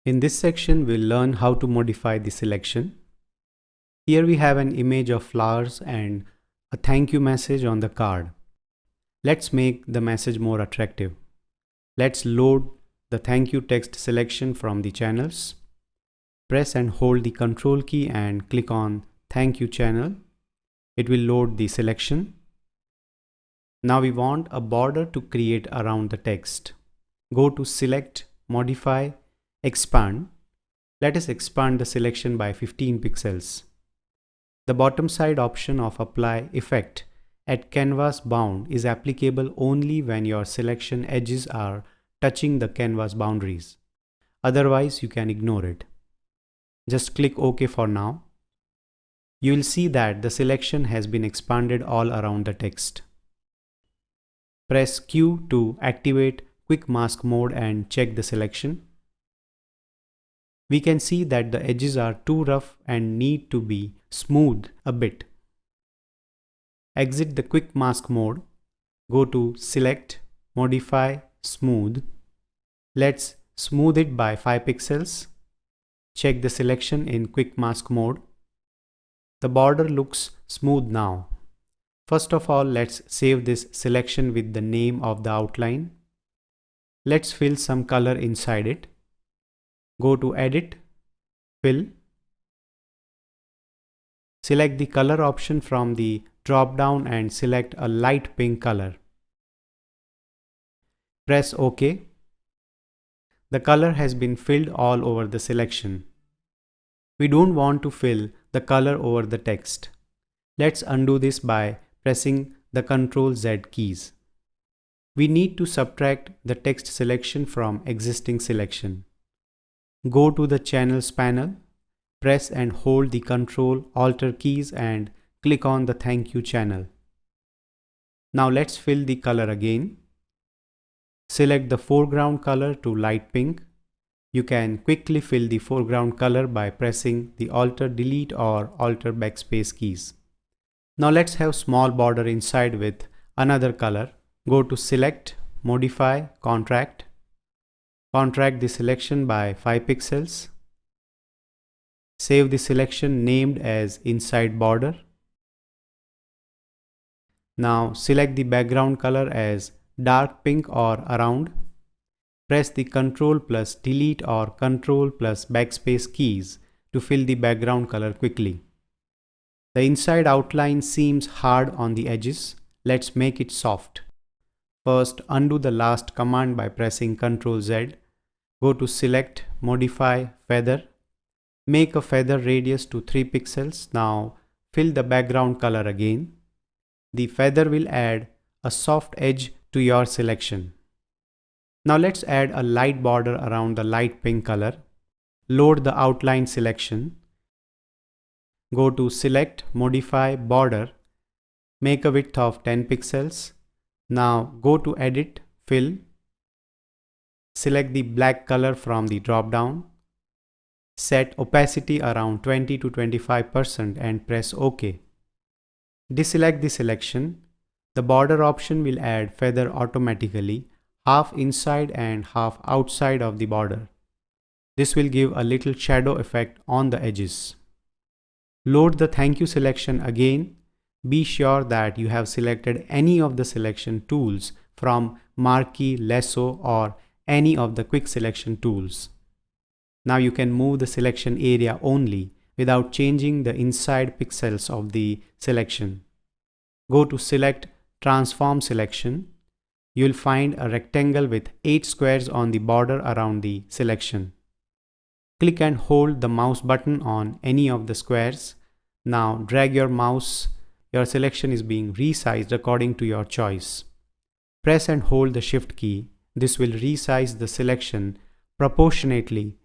In this section, we'll learn how to modify the selection. Here we have an image of flowers and a thank you message on the card. Let's make the message more attractive. Let's load the thank you text selection from the channels. Press and hold the Control key and click on Thank You channel. It will load the selection. Now we want a border to create around the text. Go to Select, Modify, Expand. Let us expand the selection by 15 pixels. The bottom side option of Apply Effect at Canvas Bound is applicable only when your selection edges are touching the canvas boundaries. Otherwise, you can ignore it. Just click OK for now. You will see that the selection has been expanded all around the text. Press Q to activate Quick Mask mode and check the selection. We can see that the edges are too rough and need to be smoothed a bit. Exit the Quick Mask mode. Go to Select, Modify, Smooth. Let's smooth it by 5 pixels. Check the selection in Quick Mask mode. The border looks smooth now. First of all, let's save this selection with the name of the outline. Let's fill some color inside it. Go to Edit, Fill. Select the color option from the drop-down and select a light pink color. Press OK. The color has been filled all over the selection. We don't want to fill the color over the text. Let's undo this by pressing the Ctrl Z keys. We need to subtract the text selection from existing selection. Go to the Channels panel, press and hold the Ctrl Alt keys and click on the Thank You channel. Now let's fill the color again. Select the foreground color to light pink. You can quickly fill the foreground color by pressing the Alt Delete or Alt Backspace keys. Now let's have small border inside with another color. Go to Select, Modify, Contract. Contract the selection by 5 pixels. Save the selection named as Inside Border. Now select the background color as dark pink or around. Press the Ctrl plus Delete or Ctrl plus Backspace keys to fill the background color quickly. The inside outline seems hard on the edges. Let's make it soft. First, undo the last command by pressing Ctrl Z. Go to Select, Modify, Feather. Make a feather radius to 3 pixels. Now fill the background color again. The feather will add a soft edge to your selection. Now let's add a light border around the light pink color. Load the outline selection. Go to Select, Modify, Border. Make a width of 10 pixels. Now go to Edit, Fill. Select the black color from the drop-down. Set opacity around 20 to 25% and press OK. Deselect the selection. The border option will add feather automatically, half inside and half outside of the border. This will give a little shadow effect on the edges. Load the Thank You selection again. Be sure that you have selected any of the selection tools from Marquee, Lasso or any of the quick selection tools. Now you can move the selection area only without changing the inside pixels of the selection. Go to Select, Transform Selection. You will find a rectangle with 8 squares on the border around the selection. Click and hold the mouse button on any of the squares. Now drag your mouse. Your selection is being resized according to your choice. Press and hold the Shift key. This will resize the selection proportionately.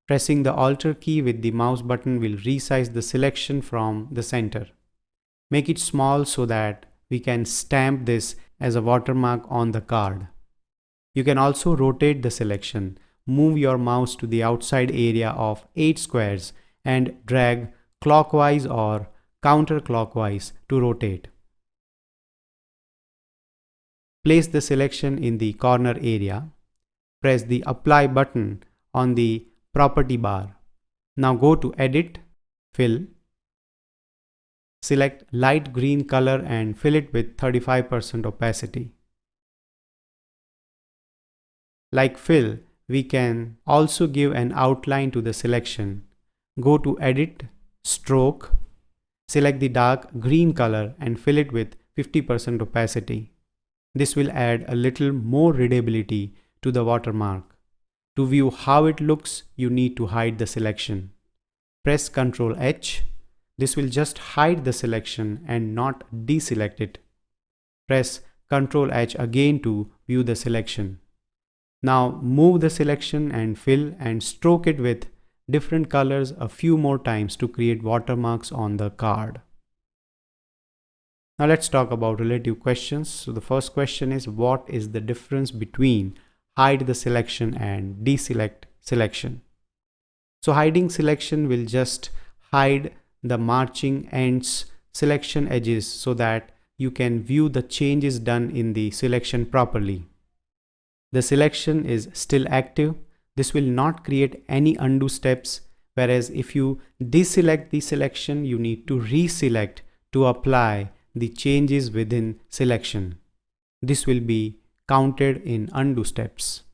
Pressing the Alt key with the mouse button will resize the selection from the center. Make it small so that we can stamp this as a watermark on the card. You can also rotate the selection. Move your mouse to the outside area of 8 squares and drag clockwise or counterclockwise to rotate. Place the selection in the corner area. Press the Apply button on the property bar. Now go to Edit, Fill, select light green color and fill it with 35% opacity. Like fill, we can also give an outline to the selection. Go to Edit, Stroke, select the dark green color and fill it with 50% opacity. This will add a little more readability to the watermark. To view how it looks, you need to hide the selection. Press Ctrl H. This will just hide the selection and not deselect it. Press Ctrl H again to view the selection. Now move the selection and fill and stroke it with different colors a few more times to create watermarks on the card. Now let's talk about relative questions. So the first question is, what is the difference between hide the selection and deselect selection? So hiding selection will just hide the marching ends selection edges so that you can view the changes done in the selection properly. The selection is still active. This will not create any undo steps, whereas if you deselect the selection, you need to reselect to apply the changes within selection. This will be counted in undo steps.